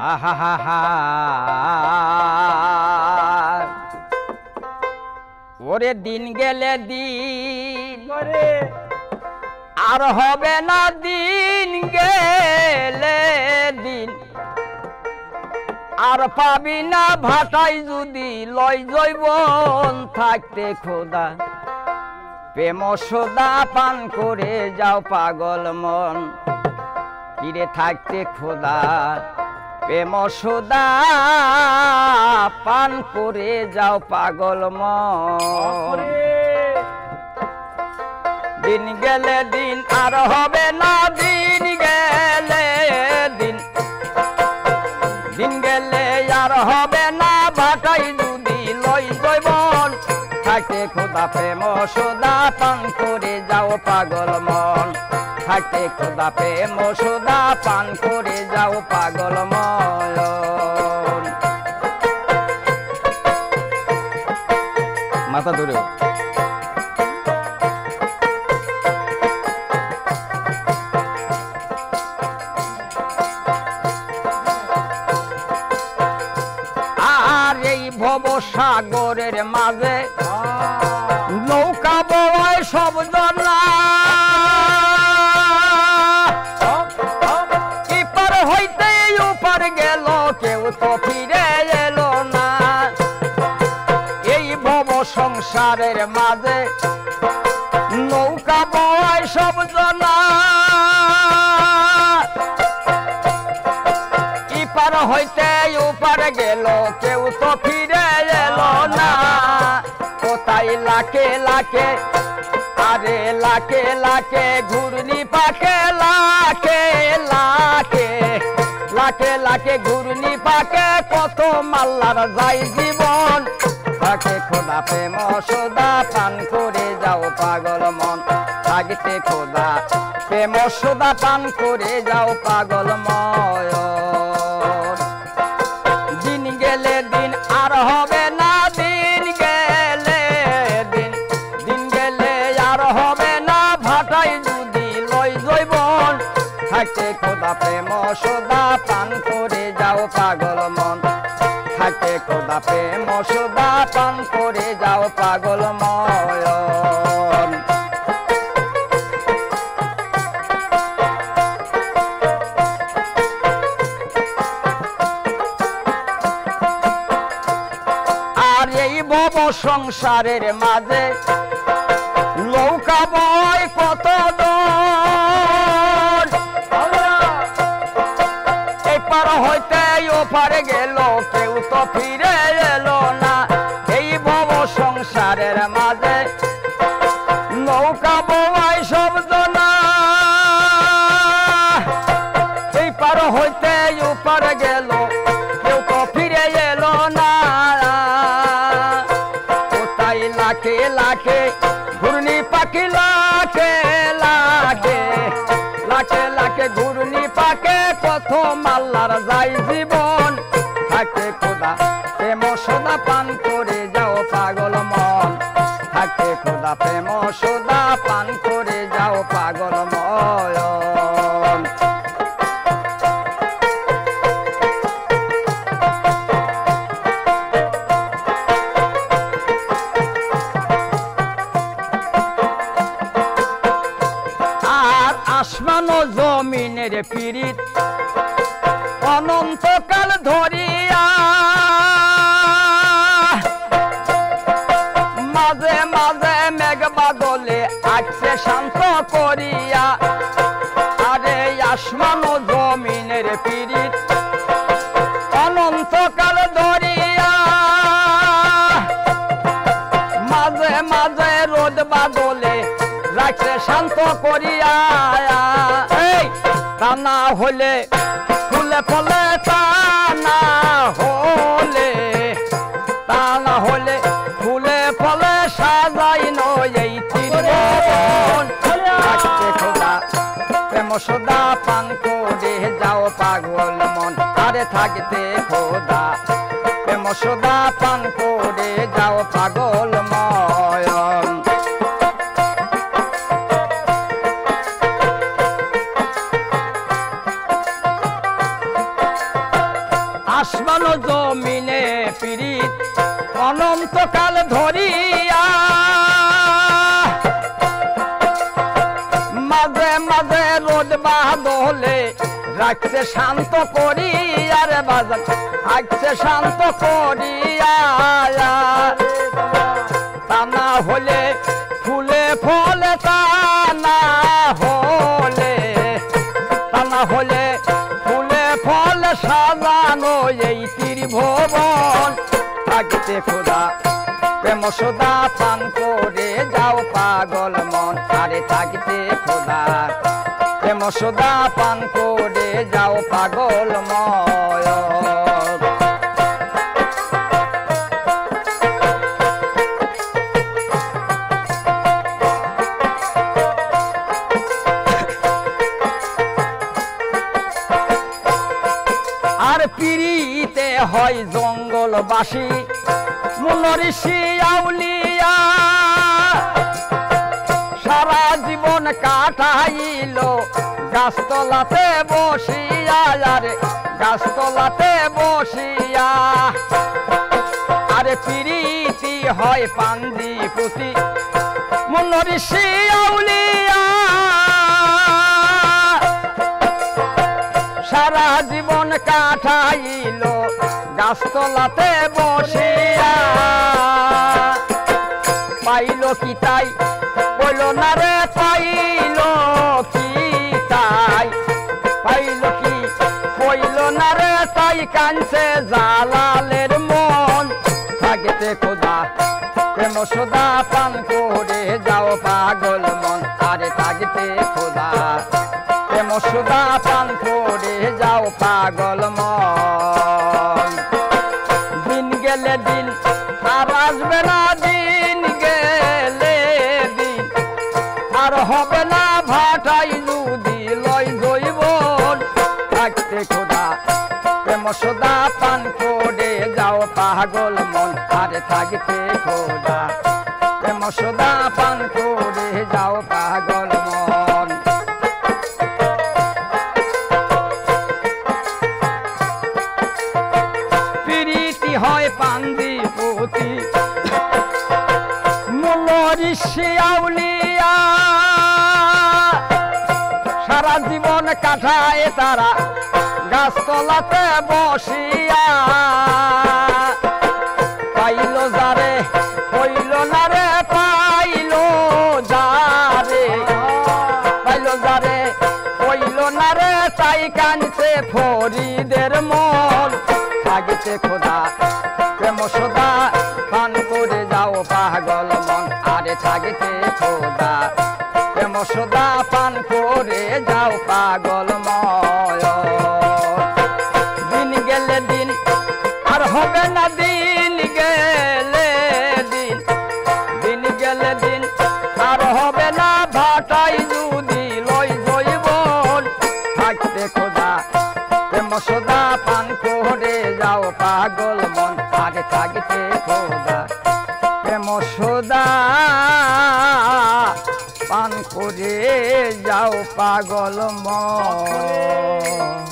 আহা হা হা ওরে দিন গেলে দিন আর হবে না দিন গেলে দিন আর পাবি না ভাটাই যদি লয় জৈবন থাকতে খোদা প্রেম সদা পান করে যাও পাগল মন কিরে থাকতে খোদা প্রেম সদা পান করে যাও পাগল মন দিন গেলে দিন আর হবে না দিন গেলে দিন দিন গেলে আর হবে না ভাটাই যদি লই জৈবন থাকে খোদা প্রেম সদা পান করে যাও পাগল মন থাকে খোদা প্রেম সদা পান করে যাও পাগল মন মাথা ধরে ভব সাগরের মাঝে নৌকা বয় সব জনা এপার হইতে ওপার গেল কেউ তো ফিরে এলো না এই ভব সংসারের মাঝে নৌকা বয় সব জনা এপার হইতে ওপার গেল কেউ তো ফিরে এলো না কোথায় লাখে লাখে আরে লাখে লাখে ঘূর্ণি পাকে লাখে লাখে লাখে লাখে ঘূর্ণি পাকে কত মাল্লার যাই জীবন তাকে খোদা প্রেম সদা পান করে যাও পাগল মন থাকতে খোদা প্রেম সদা পান করে যাও পাগল মন দিন গেলে দিন আর হবে না দিন গেলে দিন দিন গেলে আর হবে না ভাটাই যদি লয় জৈবন থাকে খোদা প্রেম সদা পান করে যাও পাগল মন থাকে খোদা প্রেম সদা পান করে যাও পাগল মন ভব সংসারের মাঝে নৌকা বয় কত দূর এপার হইতে ওপারে গেল কেউ তো ফিরে এলো না এই ভব সংসারের মাঝে নৌকা বয় সব জনা এপার হইতে ওপারে গেল কেউ তো ফিরে এলো না লাখে লাখে ঘূর্ণি পাখি লাখে লাখে লাখে লাখে ঘূর্ণি পাকে কত মাল্লার যাই জীবন থাকে খোদা প্রেম সদা পান করে যাও পাগল মন থাকে খোদা প্রেম সদা পান করে যাও পাগল মন আসমান ও জমিনের পীড়িত অনন্তকাল ধরিয়া মাঝে মাঝে মেঘ বাদলে আসছে শান্ত করিয়া আরে আসমান ও জমিনের পীড়িত অনন্তকাল ধরিয়া মাঝে মাঝে রোদ বাদলে রাখছে শান্ত করিয়া তা না হলে ফুলে ফলে তা না হলে ফুলে ফলে সাজাই নই প্রেম সদা পান করে যাও পাগল মন আরে থাকতে খোদা প্রেম সদা পান করে যাও পাগল মন মাঝে রোদ বাদলে রাখছে শান্ত করিয়া রে বাজান রাখছে শান্ত করিয়া তা না হলে ফুলে ফলে তা না হলে ফুলে ফলে সাজানো এই ত্রিভুবন থাকতে খোদা প্রেম সদা পান করে যাও পাগল মন আরে থাকতে খোদা প্রেম সদা পান করে যাও পাগল মন আর পিড়িতে হয় জঙ্গলবাসী মুনঋষি আউলিয়া সারা জীবন কাটাইল গাছতলাতে বসিয়া আরে গাছতলাতে বসিয়া আরে পিড়িতি হয় পাঞ্জি পুতি মুনঋষি আউলিয়া সারা জীবন কাটাইল গাছতলাতে বসিয়া পাইল কি তাই বইল না রে পাইল কি তাই পাইল কি বইল না রে তাই কানছে জালালের মন থাকতে খোদা প্রেম সদা পান করে যাও পাগল মন আরে থাকতে খোদা প্রেম সদা পান করে যাও পাগল মন দিন গেলে দিন আর আসবে না দিন গেলে দিন আর হবে না ভাটাই নদী লয় জৈবন থাকতে খোদা প্রেম সদা পান করে যাও পাগল মন আরে থাকতে খোদা প্রেম সদা পান করে যাও পাগল মন প্রীতি হয় পাঞ্জি পুতি মুনঋষি আউলিয়া সারা জীবন কাটায় তারা গাছতলাতে বসিয়া পাইল যারে হইল না রে পাইল যারে হইল না রে তাই কানছে ফরিদের মন থাকতে খোদা প্রেম সদা পান করে যাও পাগল মন আরে থাকতে খোদা প্রেম সদা পান করে যাও পাগল মন দিন গেলে দিন আর হবে না দিন গেলে দিন দিন গেলে দিন আর হবে না ভাটাই যদি লয় জৈবন থাকতে খোদা প্রেম সদা পান করে যাও পাগল মন আরে থাকতে খোদা প্রেম সদা পান করে যাও পাগল মন।